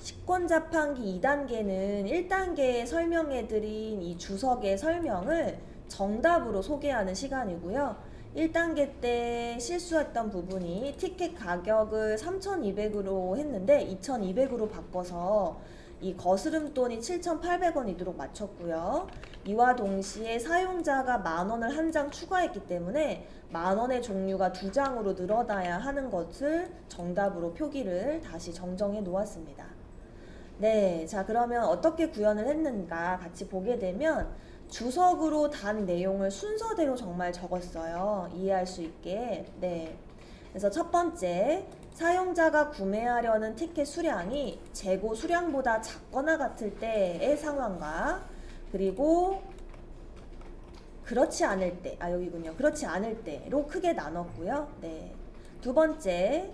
식권 자판기 2단계는 1단계에 설명해드린 이 주석의 설명을 정답으로 소개하는 시간이고요. 1단계 때 실수했던 부분이 티켓 가격을 3,200으로 했는데 2,200으로 바꿔서 이 거스름돈이 7,800원이도록 맞췄고요. 이와 동시에 사용자가 10,000원을 한 장 추가했기 때문에 10,000원의 종류가 2장으로 늘어나야 하는 것을 정답으로 표기를 다시 정정해 놓았습니다. 네, 자 그러면 어떻게 구현을 했는가 같이 보게 되면 주석으로 단 내용을 순서대로 정말 적었어요. 이해할 수 있게. 네. 그래서 첫 번째, 사용자가 구매하려는 티켓 수량이 재고 수량보다 작거나 같을 때의 상황과 그리고 그렇지 않을 때, 여기군요. 그렇지 않을 때로 크게 나눴고요. 네. 두 번째,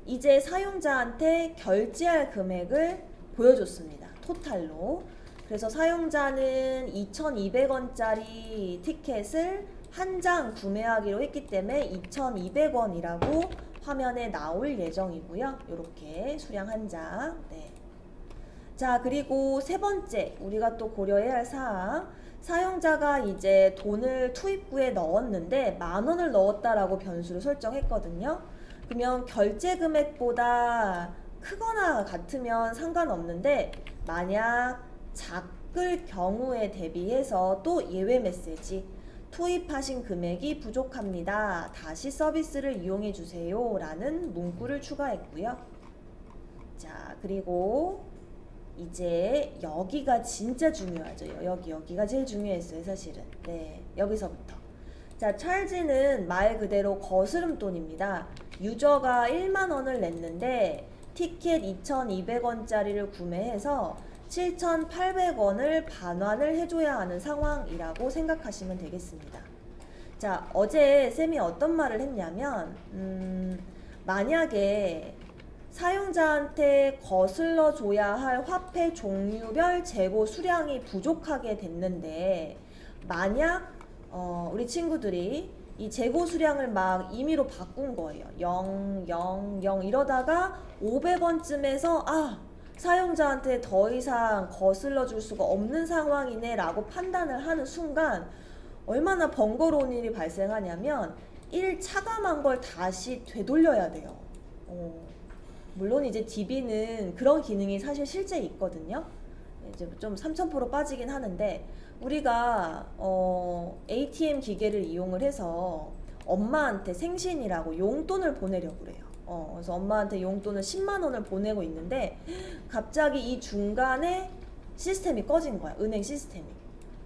이제 사용자한테 결제할 금액을 보여줬습니다. 토탈로. 그래서 사용자는 2,200원짜리 티켓을 한 장 구매하기로 했기 때문에 2,200원이라고 화면에 나올 예정이고요. 이렇게 수량 한 장. 네. 자, 그리고 세 번째 우리가 또 고려해야 할 사항. 사용자가 이제 돈을 투입구에 넣었는데 10,000원을 넣었다라고 변수를 설정했거든요. 그러면 결제 금액보다 크거나 같으면 상관없는데 만약 작을 경우에 대비해서 또 예외 메시지 투입하신 금액이 부족합니다. 다시 서비스를 이용해 주세요 라는 문구를 추가했고요. 자, 그리고 이제 여기가 진짜 중요하죠. 여기가 제일 중요했어요, 사실은. 네, 여기서부터. 자, 찰지는 말 그대로 거스름돈입니다. 유저가 10,000원을 냈는데 티켓 2,200원짜리를 구매해서 7,800원을 반환을 해줘야 하는 상황이라고 생각하시면 되겠습니다. 자, 어제 쌤이 어떤 말을 했냐면 만약에 사용자한테 거슬러 줘야 할 화폐 종류별 재고 수량이 부족하게 됐는데 만약 우리 친구들이 이 재고 수량을 막 임의로 바꾼 거예요. 0, 0, 0 이러다가 500원쯤에서 사용자한테 더 이상 거슬러 줄 수가 없는 상황이네 라고 판단을 하는 순간 얼마나 번거로운 일이 발생하냐면 1 차감한 걸 다시 되돌려야 돼요. 물론 이제 DB는 그런 기능이 사실 실제 있거든요. 이제 좀 3,000% 빠지긴 하는데 우리가 ATM 기계를 이용을 해서 엄마한테 생신이라고 용돈을 보내려고 그래요. 그래서 엄마한테 용돈을 100,000원을 보내고 있는데 갑자기 이 중간에 시스템이 꺼진 거야. 은행 시스템이.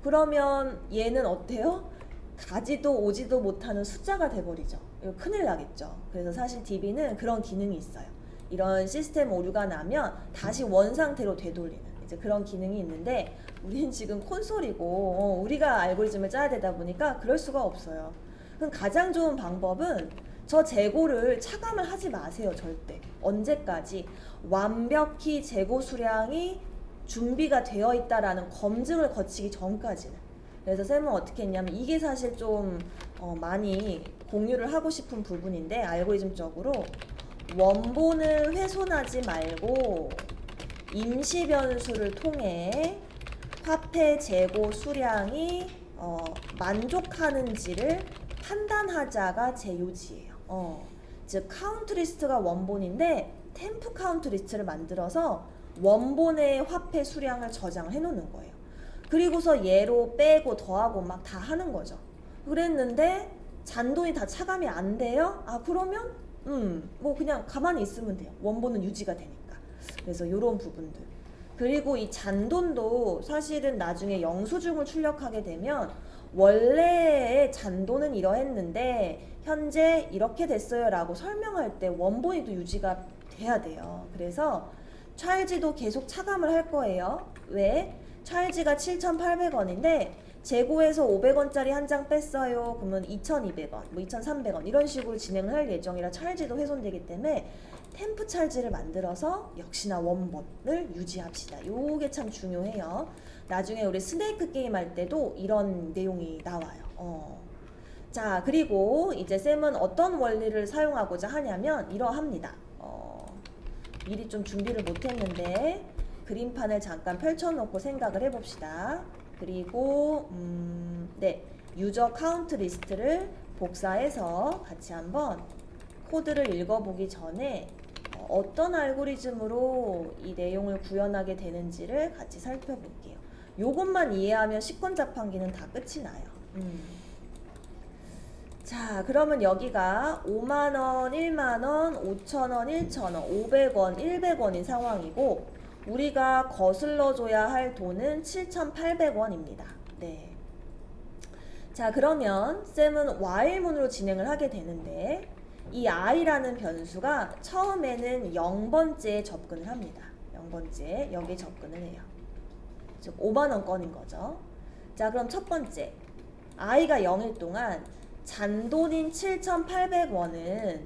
그러면 얘는 어때요? 가지도 오지도 못하는 숫자가 돼버리죠. 이거 큰일 나겠죠. 그래서 사실 DB는 그런 기능이 있어요. 이런 시스템 오류가 나면 다시 원상태로 되돌리는 이제 그런 기능이 있는데 우리는 지금 콘솔이고 우리가 알고리즘을 짜야 되다 보니까 그럴 수가 없어요. 그럼 가장 좋은 방법은 저 재고를 차감을 하지 마세요. 절대. 언제까지? 완벽히 재고 수량이 준비가 되어 있다라는 검증을 거치기 전까지는. 그래서 쌤은 어떻게 했냐면 이게 사실 좀 많이 공유를 하고 싶은 부분인데 알고리즘적으로 원본을 훼손하지 말고 임시 변수를 통해 화폐 재고 수량이 만족하는지를 판단하자가 제 요지예요. 즉 카운트 리스트가 원본인데 템프 카운트 리스트를 만들어서 원본의 화폐 수량을 저장을 해 놓는 거예요. 그리고서 얘로 빼고 더하고 막 다 하는 거죠. 그랬는데 잔돈이 다 차감이 안 돼요? 그러면 뭐 그냥 가만히 있으면 돼요. 원본은 유지가 되니까. 그래서 이런 부분들. 그리고 이 잔돈도 사실은 나중에 영수증을 출력하게 되면 원래의 잔돈은 이러했는데 현재 이렇게 됐어요 라고 설명할 때 원본이 또 유지가 돼야 돼요. 그래서 찰지도 계속 차감을 할 거예요. 왜? 찰지가 7,800원인데 재고에서 500원짜리 한 장 뺐어요. 그러면 2,200원, 뭐 2,300원 이런 식으로 진행을 할 예정이라 찰지도 훼손되기 때문에 템프 찰지를 만들어서 역시나 원본을 유지합시다. 요게 참 중요해요. 나중에 우리 스네이크 게임 할 때도 이런 내용이 나와요. 자, 그리고 이제 쌤은 어떤 원리를 사용하고자 하냐면 이러합니다. 미리 좀 준비를 못했는데 그림판을 잠깐 펼쳐놓고 생각을 해봅시다. 그리고 네, 유저 카운트 리스트를 복사해서 같이 한번 코드를 읽어보기 전에 어떤 알고리즘으로 이 내용을 구현하게 되는지를 같이 살펴볼게요. 요것만 이해하면 식권 자판기는 다 끝이 나요. 자, 그러면 여기가 5만원, 1만원, 5천원, 1천원, 500원, 100원인 상황이고 우리가 거슬러줘야 할 돈은 7,800원입니다. 네. 자, 그러면 쌤은 while문으로 진행을 하게 되는데 이 i라는 변수가 처음에는 0번째에 접근을 합니다. 0번째 여기에 접근을 해요. 즉 5만원 건인 거죠. 자, 그럼 첫 번째 i가 0일 동안 잔돈인 7,800원은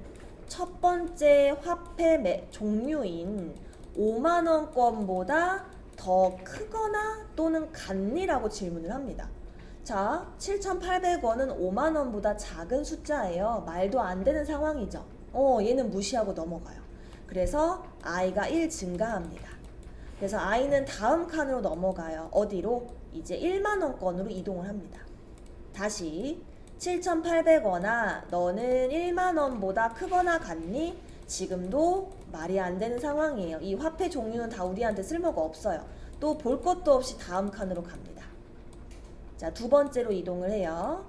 첫 번째 화폐 종류인 5만원 건보다 더 크거나 또는 같니라고 질문을 합니다. 자, 7,800원은 5만원보다 작은 숫자예요. 말도 안 되는 상황이죠. 얘는 무시하고 넘어가요. 그래서 i가 1 증가합니다. 그래서 i는 다음 칸으로 넘어가요. 어디로? 이제 1만원 건으로 이동을 합니다. 다시 7,800원아 너는 1만원보다 크거나 같니? 지금도 말이 안 되는 상황이에요. 이 화폐 종류는 다 우리한테 쓸모가 없어요. 또 볼 것도 없이 다음 칸으로 갑니다. 자, 두 번째로 이동을 해요.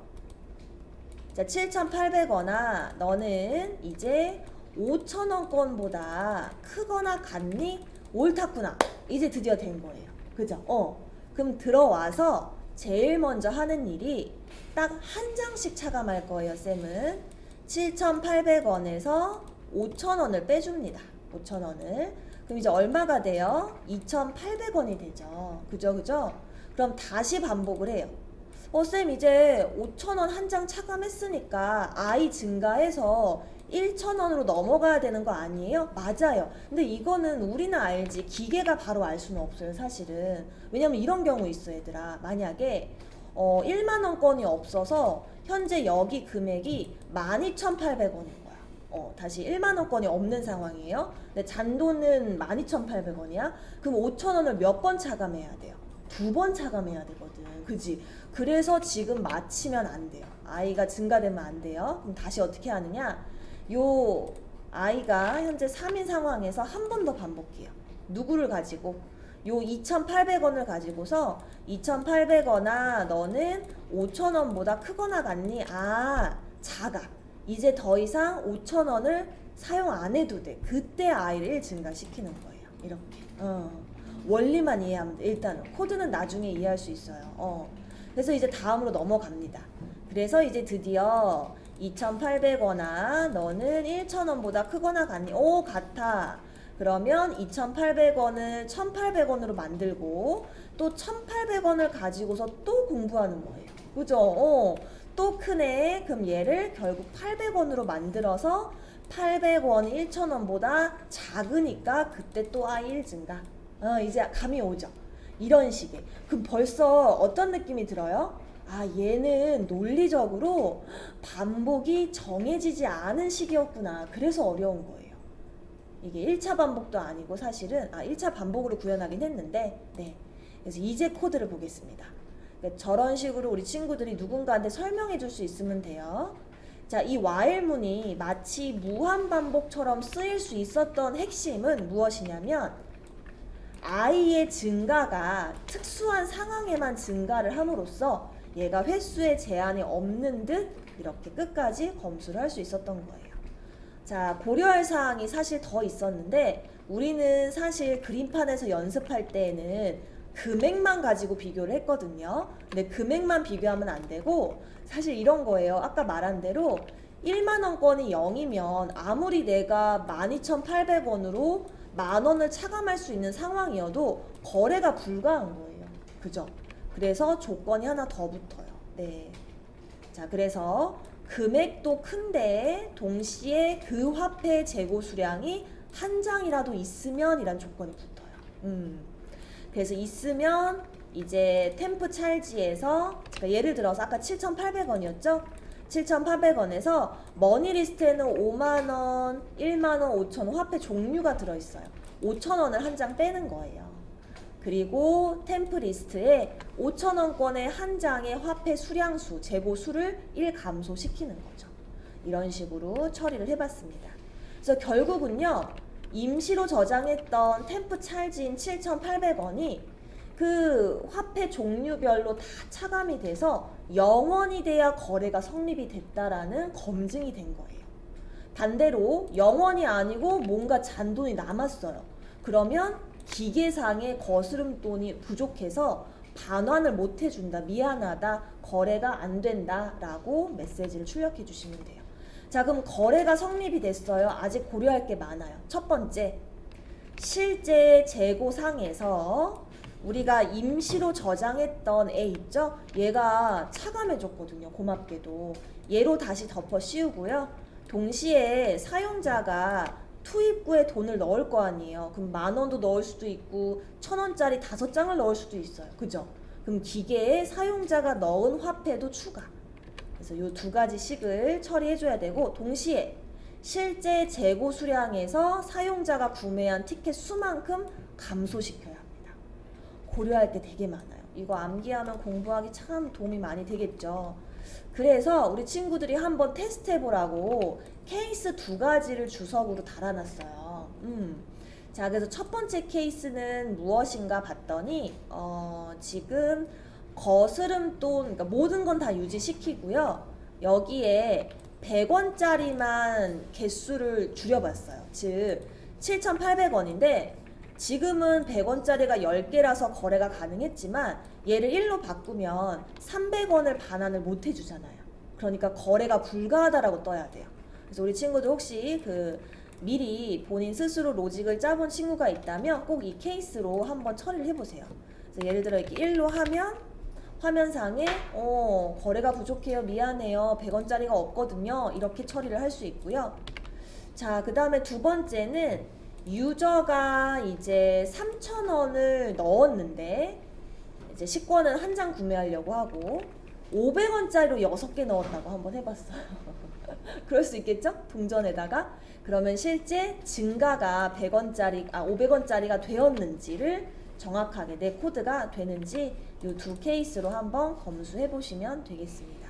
자, 7,800원아 너는 이제 5천원 건보다 크거나 같니? 옳다구나. 이제 드디어 된 거예요. 그죠? 그럼 들어와서 제일 먼저 하는 일이 딱 한 장씩 차감할 거예요. 쌤은 7,800원에서 5천원을 빼줍니다. 5천원을. 그럼 이제 얼마가 돼요? 2,800원이 되죠. 그죠? 그럼 다시 반복을 해요. 쌤 이제 5천원 한 장 차감했으니까 i 증가해서 1천원으로 넘어가야 되는 거 아니에요? 맞아요. 근데 이거는 우리는 알지 기계가 바로 알 수는 없어요. 사실은. 왜냐면 이런 경우 있어 얘들아. 만약에 1만원 건이 없어서 현재 여기 금액이 12,800원인 거야. 다시 1만원 건이 없는 상황이에요. 근데 잔돈은 12,800원이야. 그럼 5천원을 몇 번 차감해야 돼요? 2번 차감해야 되거든. 그지? 그래서 지금 맞히면 안 돼요. i가 증가되면 안 돼요. 그럼 다시 어떻게 하느냐? 요 i가 현재 3인 상황에서 한 번 더 반복해요. 누구를 가지고? 요 2,800원을 가지고서 2,800원아 너는 5천원보다 크거나 같니? 아, 작아. 이제 더 이상 5천원을 사용 안 해도 돼. 그때 i를 1 증가시키는 거예요. 이렇게. 원리만 이해하면 돼. 일단은 코드는 나중에 이해할 수 있어요. 그래서 이제 다음으로 넘어갑니다. 그래서 이제 드디어 2,800원아 너는 1천원보다 크거나 같니? 오, 같아. 그러면 2,800원을 1,800원으로 만들고 또 1,800원을 가지고서 또 공부하는 거예요. 그죠? 또 크네. 그럼 얘를 결국 800원으로 만들어서 800원이 1,000원보다 작으니까 그때 또 i1 증가. 이제 감이 오죠. 이런 식의. 그럼 벌써 어떤 느낌이 들어요? 아, 얘는 논리적으로 반복이 정해지지 않은 식이었구나. 그래서 어려운 거예요. 이게 1차 반복도 아니고 사실은 1차 반복으로 구현하긴 했는데 네. 그래서 이제 코드를 보겠습니다. 그러니까 저런 식으로 우리 친구들이 누군가한테 설명해 줄 수 있으면 돼요. 자, 이 while문이 마치 무한반복처럼 쓰일 수 있었던 핵심은 무엇이냐면 i의 증가가 특수한 상황에만 증가를 함으로써 얘가 횟수의 제한이 없는 듯 이렇게 끝까지 검수를 할 수 있었던 거예요. 자, 고려할 사항이 사실 더 있었는데 우리는 사실 그림판에서 연습할 때에는 금액만 가지고 비교를 했거든요. 근데 금액만 비교하면 안 되고 사실 이런 거예요. 아까 말한 대로 1만원 건이 0이면 아무리 내가 12,800원으로 만원을 차감할 수 있는 상황이어도 거래가 불가한 거예요. 그죠? 그래서 조건이 하나 더 붙어요. 네. 자, 그래서 금액도 큰데 동시에 그 화폐 재고 수량이 한 장이라도 있으면 이란 조건이 붙어요. 그래서 있으면 이제 템프 찰지에서 예를 들어서 아까 7,800원이었죠? 7,800원에서 머니리스트에는 5만원, 1만원, 5천원 화폐 종류가 들어있어요. 5,000원을 한 장 빼는 거예요. 그리고 템프리스트에 5,000원권의 한 장의 화폐 수량수, 재고 수를 1 감소시키는 거죠. 이런 식으로 처리를 해봤습니다. 그래서 결국은요, 임시로 저장했던 템프 찰진 7,800원이 그 화폐 종류별로 다 차감이 돼서 0원이 돼야 거래가 성립이 됐다라는 검증이 된 거예요. 반대로 0원이 아니고 뭔가 잔돈이 남았어요. 그러면 기계상의 거스름돈이 부족해서 반환을 못 해준다, 미안하다, 거래가 안 된다 라고 메시지를 출력해 주시면 돼요. 자, 그럼 거래가 성립이 됐어요. 아직 고려할 게 많아요. 첫 번째, 실제 재고상에서 우리가 임시로 저장했던 애 있죠? 얘가 차감해줬거든요. 고맙게도. 얘로 다시 덮어 씌우고요. 동시에 사용자가 투입구에 돈을 넣을 거 아니에요. 그럼 10,000원도 넣을 수도 있고 1,000원짜리 5장을 넣을 수도 있어요. 그죠? 그럼 기계에 사용자가 넣은 화폐도 추가. 그래서 이 두 가지 식을 처리해줘야 되고, 동시에 실제 재고 수량에서 사용자가 구매한 티켓 수만큼 감소시켜야 합니다. 고려할 게 되게 많아요. 이거 암기하면 공부하기 참 도움이 많이 되겠죠. 그래서 우리 친구들이 한번 테스트 해보라고 케이스 2가지를 주석으로 달아놨어요. 자, 그래서 첫 번째 케이스는 무엇인가 봤더니 지금 거스름돈, 그러니까 모든 건 다 유지시키고요. 여기에 100원짜리만 개수를 줄여봤어요. 즉 7,800원인데 지금은 100원짜리가 10개라서 거래가 가능했지만 얘를 1로 바꾸면 300원을 반환을 못 해주잖아요. 그러니까 거래가 불가하다라고 떠야 돼요. 그래서 우리 친구들 혹시 미리 본인 스스로 로직을 짜본 친구가 있다면 꼭 이 케이스로 한번 처리를 해보세요. 그래서 예를 들어 이렇게 1로 하면 화면상에 거래가 부족해요, 미안해요, 100원짜리가 없거든요, 이렇게 처리를 할 수 있고요. 자, 그 다음에 두 번째는 유저가 이제 3,000원을 넣었는데 이제 식권은 한 장 구매하려고 하고 500원짜리로 6개 넣었다고 한번 해봤어요. 그럴 수 있겠죠? 동전에다가. 그러면 실제 증가가 500원짜리가 되었는지를 정확하게 내 코드가 되는지 이 두 케이스로 한번 검수해 보시면 되겠습니다.